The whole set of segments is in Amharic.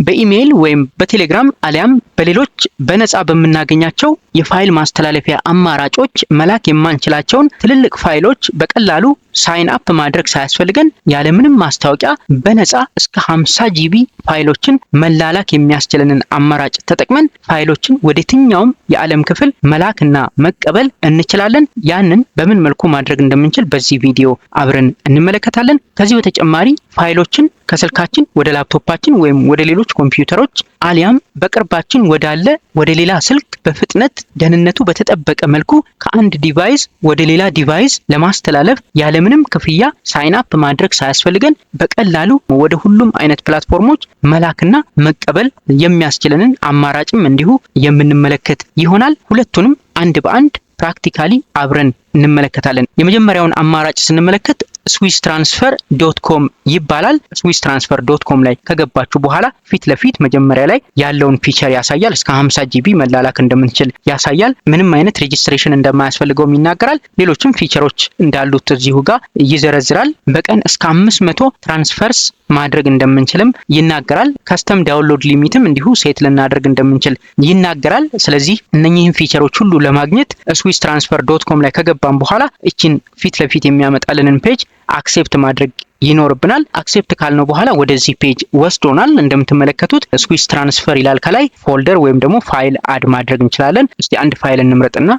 በኢሜይል ወይም በቴሌግራም አሊያም በሌሎች በነፃ በመናገኛቸው የፋይል ማስተላለፊያ አማራጮች መላክ የማንችላቸውን ትልልቅ ፋይሎች በቀላሉ ሳይን አፕ ማድረግ ሳያስፈልገን ያለምንም ማስታወቂያ በነፃ እስከ 50 ጂቢ ፋይሎችን መላላክ የሚያስችለንን አማራጭ ተጠቅመን ፋይሎችን ወደየትኛውም የዓለም ክፍል መላክና መቀበል እንችላለን። ያንን በምን መልኩ ማድረግ እንደምንችል በዚህ ቪዲዮ አብረን እንመለከታለን። ከዚህ በተጨማሪ ፋይሎችን ከስልካችን ወደ ላፕቶፓችን ወይም ወደ ሌሎች ኮምፒውተሮች አሊያም በቅርባችን ወዳለ ወደ ሌላ ስልክ በፍጥነት ደህንነቱ በተጠበቀ መልኩ ከአንድ ዲቫይስ ወደ ሌላ ዲቫይስ ለማስተላለፍ ያለምንም ክፍያ ሳይን አፕ ማድረግ ሳያስፈልገን በቀላሉ ወደ ሁሉም አይነት ፕላትፎርሞች መላክና መቀበል የሚያስችለንን አማራጭም እንዲሁ የምንመለከት ይሆናል። ሁለቱንም አንድ በአንድ ፕራክቲካሊ አብረን እንመለከታለን። የመጀመሪያውን አማራጭ ስንመለከት swisstransfer.com ይባላል። swisstransfer.com ላይ ከገባችሁ በኋላ ፊት ለፊት መጀመሪያ ላይ ያለውን ፊቸር ያሳያል። እስከ 50 ጂቢ መላላክ እንደምንችል ያሳያል። ምንም አይነት ሬጂስትሬሽን እንደማያስፈልገው ይናገራል። ሌሎችም ፊቸሮች እንዳሉት እዚሁ ጋር ይዘረዝራል። በቀን እስከ 500 ትራንስፈርስ ማድረግ እንደምንችልም ይናገራል። ከስተም ዳውንሎድ ሊሚትም እንዲሁ ሴት ልናደርግ እንደምንችል ይናገራል። ስለዚህ እነኚህን ፊቸሮች ሁሉ ለማግኘት swisstransfer.com ላይ ከገባን በኋላ እቺን ፊት ለፊት የሚያመጣልንን ፔጅ አክሴፕት ማድረግ ይኖርብናል። አክሴፕት ካልነው በኋላ ወደዚህ ፔጅ ወስዶናል። እንደምትመለከቱት ስዊስ ትራንስፈር ይላል። ከላይ ፎልደር ወይም ደግሞ ፋይል አድ ማድረግ እንችላለን። እስቲ አንድ ፋይል እንምረጥና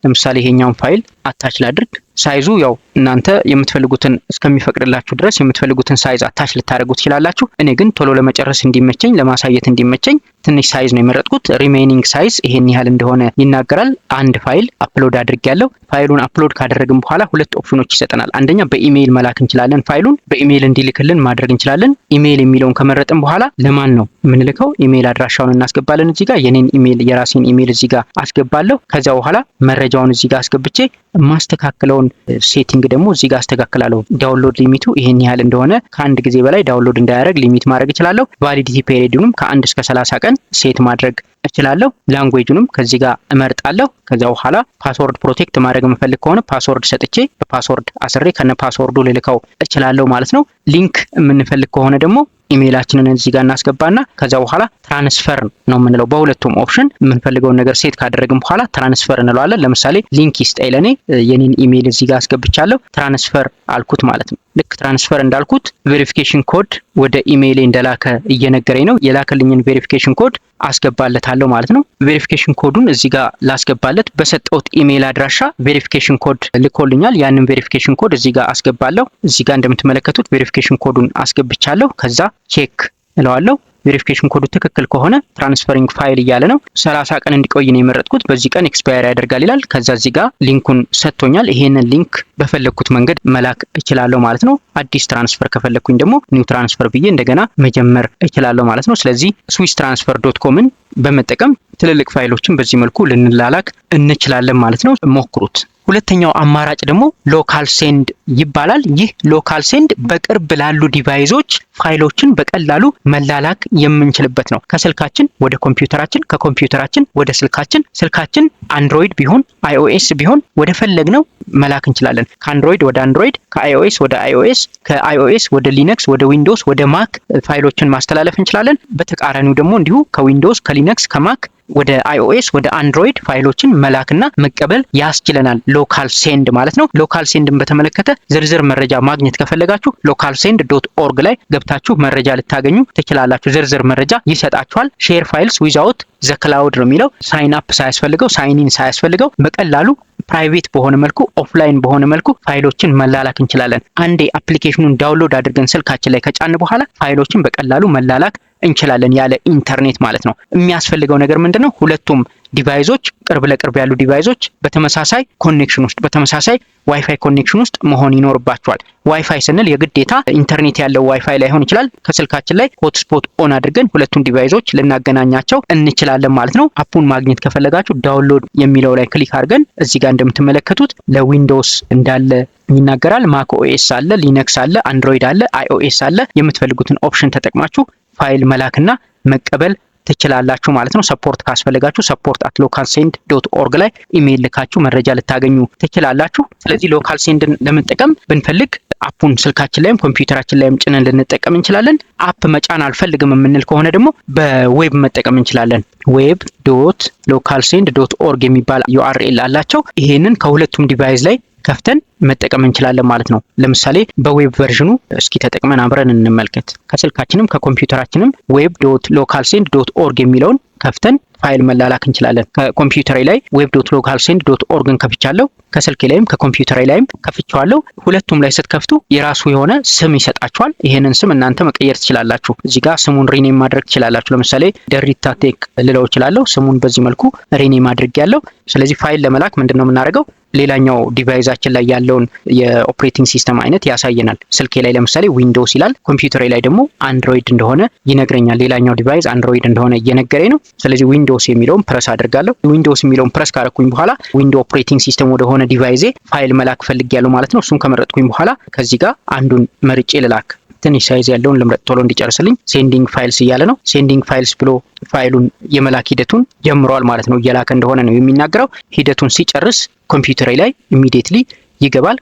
ለምሳሌ ይሄኛውን ፋይል አታች ላድርግ። ሳይዙ ያው እናንተ የምትፈልጉትን እስከሚፈቅድላችሁ ድረስ የምትፈልጉትን ሳይዝ አታች ልታደርጉ ትችላላችሁ። እኔ ግን ቶሎ ለመጨረስ እንዲመቸኝ ለማሳየት እንዲመቸኝ ትንሽ ሳይዝ ነው የመረጥኩት። ሪሜይኒንግ ሳይዝ ይሄን ያህል እንደሆነ ይናገራል። አንድ ፋይል አፕሎድ አድርጌያለሁ። ፋይሉን አፕሎድ ካደረግን በኋላ ሁለት ኦፕሽኖች ይሰጠናል። አንደኛ በኢሜይል መላክ እንችላለን። ፋይሉን በኢሜይል እንዲልክልን ማድረግ እንችላለን። ኢሜይል የሚለውን ከመረጥን በኋላ ለማን ነው የምንልከው? ኢሜይል አድራሻውን እናስገባለን። እዚህ ጋር የኔን ኢሜይል የራሴን ኢሜይል እዚህ ጋር አስገባለሁ። ከዛ በኋላ መረጃውን እዚህ ጋር አስገብቼ ማስተካከለውን ሴቲንግ ደግሞ እዚህ ጋር አስተካክላለሁ። ዳውንሎድ ሊሚቱ ይሄን ያህል እንደሆነ ከአንድ ጊዜ በላይ ዳውንሎድ እንዳያደርግ ሊሚት ማድረግ እችላለሁ። ቫሊዲቲ ፔሪዱንም ከ1 እስከ 30 ቀን ሴት ማድረግ እችላለሁ። ላንጉዌጁንም ከዚህ ጋር እመርጣለሁ። ከዛ በኋላ ፓስወርድ ፕሮቴክት ማድረግ የምፈልግ ከሆነ ፓስወርድ ሰጥቼ በፓስወርድ አስሬ ከነ ፓስወርዱ ልልከው እችላለሁ ማለት ነው። ሊንክ የምንፈልግ ከሆነ ደግሞ ኢሜይላችንን እዚህ ጋር እናስገባና ከዛ በኋላ ትራንስፈር ነው የምንለው። በሁለቱም ኦፕሽን የምንፈልገውን ነገር ሴት ካደረግን በኋላ ትራንስፈር እንለዋለን። ለምሳሌ ሊንክ ይስጠኝ ለኔ የኔን ኢሜይል እዚህ ጋር አስገብቻለሁ። ትራንስፈር አልኩት ማለት ነው። ልክ ትራንስፈር እንዳልኩት ቬሪፊኬሽን ኮድ ወደ ኢሜይሌ እንደላከ እየነገረኝ ነው። የላከልኝን ቬሪፊኬሽን ኮድ አስገባለታለሁ ማለት ነው። ቬሪፊኬሽን ኮዱን እዚህ ጋር ላስገባለት በሰጠውት ኢሜይል አድራሻ ቬሪፊኬሽን ኮድ ልኮልኛል። ያንን ቬሪፊኬሽን ኮድ እዚህ ጋር አስገባለሁ። እዚህ ጋር እንደምትመለከቱት ቬሪፊኬሽን ኮዱን አስገብቻለሁ። ከዛ ቼክ እለዋለሁ። ቬሪፊኬሽን ኮዱ ትክክል ከሆነ ትራንስፈሪንግ ፋይል እያለ ነው። 30 ቀን እንዲቆይ ነው የመረጥኩት። በዚህ ቀን ኤክስፓየር ያደርጋል ይላል። ከዛ እዚህ ጋር ሊንኩን ሰጥቶኛል። ይሄንን ሊንክ በፈለኩት መንገድ መላክ እችላለሁ ማለት ነው። አዲስ ትራንስፈር ከፈለኩኝ ደግሞ ኒው ትራንስፈር ብዬ እንደገና መጀመር እችላለሁ ማለት ነው። ስለዚህ swisstransfer.comን በመጠቀም ትልልቅ ፋይሎችን በዚህ መልኩ ልንላላክ እንችላለን ማለት ነው። ሞክሩት። ሁለተኛው አማራጭ ደግሞ ሎካል ሴንድ ይባላል። ይህ ሎካል ሴንድ በቅርብ ላሉ ዲቫይሶች ፋይሎችን በቀላሉ መላላክ የምንችልበት ነው። ከስልካችን ወደ ኮምፒውተራችን፣ ከኮምፒውተራችን ወደ ስልካችን፣ ስልካችን አንድሮይድ ቢሆን አይኦኤስ ቢሆን ወደ ፈለግነው መላክ እንችላለን። ከአንድሮይድ ወደ አንድሮይድ፣ ከአይኦኤስ ወደ አይኦኤስ፣ ከአይኦኤስ ወደ ሊነክስ፣ ወደ ዊንዶውስ፣ ወደ ማክ ፋይሎችን ማስተላለፍ እንችላለን። በተቃራኒው ደግሞ እንዲሁ ከዊንዶውስ፣ ከሊነክስ፣ ከማክ ወደ አይኦኤስ ወደ አንድሮይድ ፋይሎችን መላክና መቀበል ያስችለናል። ሎካል ሴንድ ማለት ነው። ሎካል ሴንድን በተመለከተ ዝርዝር መረጃ ማግኘት ከፈለጋችሁ localsend.org ላይ ገብታችሁ መረጃ ልታገኙ ትችላላችሁ። ዝርዝር መረጃ ይሰጣችኋል። ሼር ፋይልስ ዊዛውት ዘ ክላውድ ነው የሚለው። ሳይን አፕ ሳያስፈልገው፣ ሳይን ኢን ሳያስፈልገው በቀላሉ ፕራይቬት በሆነ መልኩ ኦፍላይን በሆነ መልኩ ፋይሎችን መላላክ እንችላለን። አንዴ አፕሊኬሽኑን ዳውንሎድ አድርገን ስልካችን ላይ ከጫን በኋላ ፋይሎችን በቀላሉ መላላክ እንችላለን ያለ ኢንተርኔት ማለት ነው። የሚያስፈልገው ነገር ምንድነው? ሁለቱም ዲቫይሶች ቅርብ ለቅርብ ያሉ ዲቫይሶች በተመሳሳይ ኮኔክሽን ውስጥ በተመሳሳይ ዋይፋይ ኮኔክሽን ውስጥ መሆን ይኖርባቸዋል። ዋይፋይ ስንል የግዴታ ኢንተርኔት ያለው ዋይፋይ ላይሆን ይችላል። ከስልካችን ላይ ሆትስፖት ኦን አድርገን ሁለቱን ዲቫይሶች ልናገናኛቸው እንችላለን ማለት ነው። አፑን ማግኘት ከፈለጋችሁ ዳውንሎድ የሚለው ላይ ክሊክ አድርገን እዚህ ጋር እንደምትመለከቱት ለዊንዶውስ እንዳለ ይናገራል። ማክ ኦኤስ አለ፣ ሊነክስ አለ፣ አንድሮይድ አለ፣ አይኦኤስ አለ። የምትፈልጉትን ኦፕሽን ተጠቅማችሁ ፋይል መላክና መቀበል ትችላላችሁ ማለት ነው። ሰፖርት ካስፈልጋችሁ support@localsend.org ላይ ኢሜይል ልካችሁ መረጃ ልታገኙ ትችላላችሁ። ስለዚህ ሎካል ሴንድን ለመጠቀም ብንፈልግ አፑን ስልካችን ላይም ኮምፒውተራችን ላይም ጭነን ልንጠቀም እንችላለን። አፕ መጫን አልፈልግም የምንል ከሆነ ደግሞ በዌብ መጠቀም እንችላለን። web.localsend.org የሚባል URL አላቸው። ይሄንን ከሁለቱም ዲቫይስ ላይ ከፍተን መጠቀም እንችላለን ማለት ነው። ለምሳሌ በዌብ ቨርዥኑ እስኪ ተጠቅመን አብረን እንመልከት። ከስልካችንም ከኮምፒውተራችንም web.localsend.org የሚለውን ከፍተን ፋይል መላላክ እንችላለን። ከኮምፒውተሬ ላይ web.localsend.orgን ከፍቻለሁ። ከስልኬ ላይም ከኮምፒውተሬ ላይም ከፍቻለሁ። ሁለቱም ላይ ስትከፍቱ የራሱ የሆነ ስም ይሰጣችኋል። ይሄንን ስም እናንተ መቀየር ትችላላችሁ። እዚህ ጋር ስሙን ሪኔም ማድረግ ትችላላችሁ። ለምሳሌ ደሪታ ቴክ ልለው እችላለሁ። ስሙን በዚህ መልኩ ሪኔም አድርጌያለሁ። ስለዚህ ፋይል ለመላክ ምንድነው የምናደርገው? ሌላኛው ዲቫይሳችን ላይ ያለውን የኦፕሬቲንግ ሲስተም አይነት ያሳየናል። ስልኬ ላይ ለምሳሌ ዊንዶውስ ይላል፣ ኮምፒውተሬ ላይ ደግሞ አንድሮይድ እንደሆነ ይነግረኛል። ሌላኛው ዲቫይስ አንድሮይድ እንደሆነ እየነገረኝ ነው። ስለዚህ ዊንዶውስ የሚለውን ፕረስ አድርጋለሁ። ዊንዶውስ የሚለውን ፕረስ ካረኩኝ በኋላ ዊንዶው ኦፕሬቲንግ ሲስተም ወደሆነ ዲቫይሴ ፋይል መላክ ፈልጌያለሁ ማለት ነው። እሱን ከመረጥኩኝ በኋላ ከዚህ ጋር አንዱን መርጬ ልላክ። ትንሽ ሳይዝ ያለውን ልምረጥ ቶሎ እንዲጨርስልኝ። ሴንዲንግ ፋይልስ እያለ ነው። ሴንዲንግ ፋይልስ ብሎ ፋይሉን የመላክ ሂደቱን ጀምሯል ማለት ነው። እየላከ እንደሆነ ነው የሚናገረው። ሂደቱን ሲጨርስ ኮምፒውተሬ ላይ ኢሚዲየትሊ ይገባል።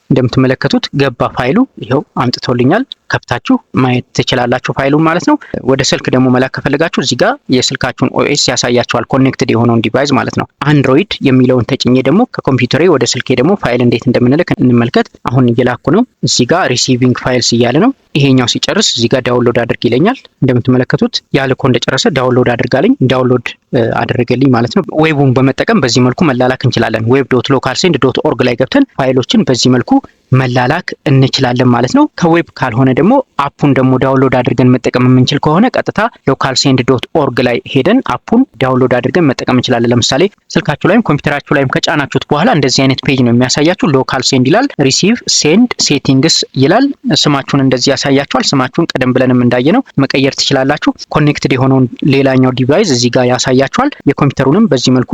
እንደምትመለከቱት ገባ ፋይሉ። ይሄው አምጥቶልኛል። ከፍታችሁ ማየት ትችላላችሁ ፋይሉን ማለት ነው። ወደ ስልክ ደግሞ መላክ ከፈለጋችሁ እዚህ ጋር የስልካችሁን ኦኤስ ያሳያችኋል፣ ኮኔክትድ የሆነውን ዲቫይስ ማለት ነው። አንድሮይድ የሚለውን ተጭኜ ደግሞ ከኮምፒውተሬ ወደ ስልኬ ደግሞ ፋይል እንዴት እንደምንልክ እንመልከት። አሁን እየላኩ ነው። እዚህ ጋር ሪሲቪንግ ፋይልስ እያለ ነው። ይሄኛው ሲጨርስ እዚህ ጋር ዳውንሎድ አድርግ ይለኛል። እንደምትመለከቱት ያልኮ እንደጨረሰ ዳውንሎድ አድርጋለኝ፣ ዳውንሎድ አደረገልኝ ማለት ነው። ዌቡን በመጠቀም በዚህ መልኩ መላላክ እንችላለን። web.localsend.org ላይ ገብተን ፋይሎችን በዚህ መልኩ መላላክ እንችላለን ማለት ነው። ከዌብ ካልሆነ ደግሞ አፑን ደግሞ ዳውንሎድ አድርገን መጠቀም የምንችል ከሆነ ቀጥታ localsend.org ላይ ሄደን አፑን ዳውንሎድ አድርገን መጠቀም እንችላለን። ለምሳሌ ስልካችሁ ላይም ኮምፒውተራችሁ ላይም ከጫናችሁት በኋላ እንደዚህ አይነት ፔጅ ነው የሚያሳያችሁ። localsend ይላል፣ ሪሲቭ፣ ሴንድ፣ ሴቲንግስ ይላል። ስማችሁን እንደዚህ ያሳያችኋል። ስማችሁን ቀደም ብለንም እንዳየነው መቀየር ትችላላችሁ። ኮኔክትድ የሆነውን ሌላኛው ዲቫይስ እዚህ ጋር ያሳያችኋል። የኮምፒውተሩንም በዚህ መልኩ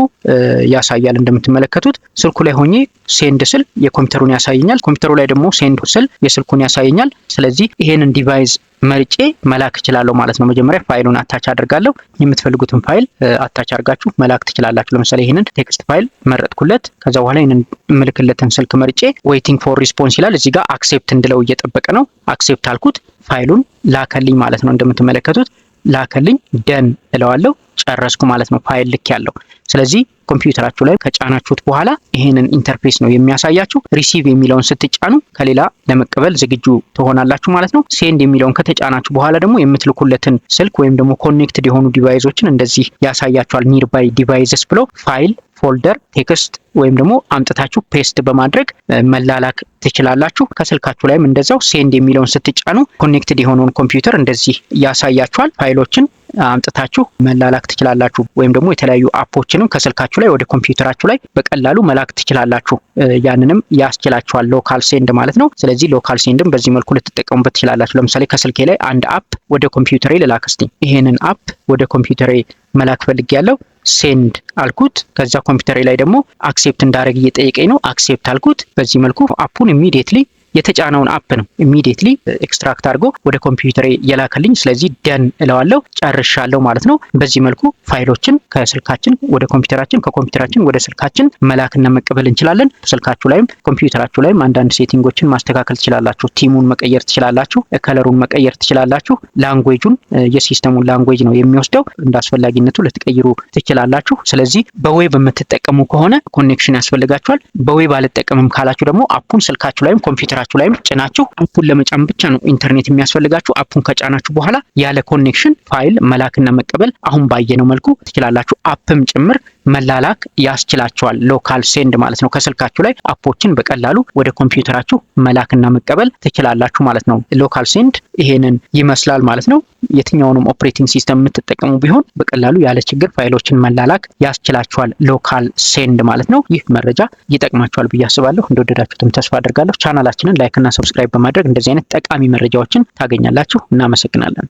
ያሳያል። እንደምትመለከቱት ስልኩ ላይ ሆኜ ሴንድ ስል የኮምፒውተሩን ያሳየኛል። ኮምፒውተሩ ላይ ደግሞ ሴንድ ስል የስልኩን ያሳየኛል። ስለዚህ ይሄንን ዲቫይስ መርጬ መላክ እችላለሁ ማለት ነው። መጀመሪያ ፋይሉን አታች አድርጋለሁ። የምትፈልጉትን ፋይል አታች አድርጋችሁ መላክ ትችላላችሁ። ለምሳሌ ይሄንን ቴክስት ፋይል መረጥኩለት። ከዛ በኋላ ይሄንን ምልክለትን ስልክ መርጬ ዌይቲንግ ፎር ሪስፖንስ ይላል። እዚህ ጋር አክሴፕት እንድለው እየጠበቀ ነው። አክሴፕት አልኩት። ፋይሉን ላከልኝ ማለት ነው። እንደምትመለከቱት ላከልኝ። ደን እለዋለሁ። ጨረስኩ ማለት ነው። ፋይል ልክ ያለው። ስለዚህ ኮምፒውተራችሁ ላይ ከጫናችሁት በኋላ ይሄንን ኢንተርፌስ ነው የሚያሳያችሁ። ሪሲቭ የሚለውን ስትጫኑ ከሌላ ለመቀበል ዝግጁ ትሆናላችሁ ማለት ነው። ሴንድ የሚለውን ከተጫናችሁ በኋላ ደግሞ የምትልኩለትን ስልክ ወይም ደግሞ ኮኔክትድ የሆኑ ዲቫይሶችን እንደዚህ ያሳያችኋል። ኒርባይ ዲቫይስስ ብሎ ፋይል፣ ፎልደር፣ ቴክስት ወይም ደግሞ አምጥታችሁ ፔስት በማድረግ መላላክ ትችላላችሁ። ከስልካችሁ ላይም እንደዛው ሴንድ የሚለውን ስትጫኑ ኮኔክትድ የሆነውን ኮምፒውተር እንደዚህ ያሳያችኋል። ፋይሎችን አምጥታችሁ መላላክ ትችላላችሁ። ወይም ደግሞ የተለያዩ አፖችንም ከስልካችሁ ላይ ወደ ኮምፒውተራችሁ ላይ በቀላሉ መላክ ትችላላችሁ። ያንንም ያስችላችኋል ሎካል ሴንድ ማለት ነው። ስለዚህ ሎካል ሴንድም በዚህ መልኩ ልትጠቀሙበት ትችላላችሁ። ለምሳሌ ከስልኬ ላይ አንድ አፕ ወደ ኮምፒውተሬ ልላክ እስቲ። ይሄንን አፕ ወደ ኮምፒውተሬ መላክ ፈልጌያለሁ። ሴንድ አልኩት። ከዛ ኮምፒውተሬ ላይ ደግሞ አክሴፕት እንዳደረግ እየጠየቀኝ ነው። አክሴፕት አልኩት። በዚህ መልኩ አፑን ኢሚዲየትሊ የተጫነውን አፕ ነው ኢሚዲየትሊ ኤክስትራክት አድርጎ ወደ ኮምፒውተሬ የላከልኝ። ስለዚህ ደን እለዋለሁ። ጨርሻለሁ ማለት ነው። በዚህ መልኩ ፋይሎችን ከስልካችን ወደ ኮምፒውተራችን፣ ከኮምፒውተራችን ወደ ስልካችን መላክና መቀበል እንችላለን። ስልካችሁ ላይም ኮምፒውተራችሁ ላይም አንዳንድ ሴቲንጎችን ማስተካከል ትችላላችሁ። ቲሙን መቀየር ትችላላችሁ። ከለሩን መቀየር ትችላላችሁ። ላንጉዌጁን የሲስተሙን ላንጉዌጅ ነው የሚወስደው። እንዳስፈላጊነቱ ልትቀይሩ ትችላላችሁ። ስለዚህ በዌብ የምትጠቀሙ ከሆነ ኮኔክሽን ያስፈልጋችኋል። በዌብ አልጠቀምም ካላችሁ ደግሞ አፑን ስልካችሁ ላይም ኮምፒውተራችሁ ላይም ጭናችሁ አፑን ለመጫን ብቻ ነው ኢንተርኔት የሚያስፈልጋችሁ። አፑን ከጫናችሁ በኋላ ያለ ኮኔክሽን ፋይል መላክና መቀበል አሁን ባየነው መልኩ ትችላላችሁ። አፕም ጭምር መላላክ ያስችላችኋል። ሎካል ሴንድ ማለት ነው። ከስልካችሁ ላይ አፖችን በቀላሉ ወደ ኮምፒውተራችሁ መላክና መቀበል ትችላላችሁ ማለት ነው። ሎካል ሴንድ ይሄንን ይመስላል ማለት ነው። የትኛውንም ኦፕሬቲንግ ሲስተም የምትጠቀሙ ቢሆን በቀላሉ ያለ ችግር ፋይሎችን መላላክ ያስችላችኋል። ሎካል ሴንድ ማለት ነው። ይህ መረጃ ይጠቅማችኋል ብዬ አስባለሁ። እንደወደዳችሁትም ተስፋ አድርጋለሁ። ቻናላችንን ላይክ እና ሰብስክራይብ በማድረግ እንደዚህ አይነት ጠቃሚ መረጃዎችን ታገኛላችሁ። እናመሰግናለን።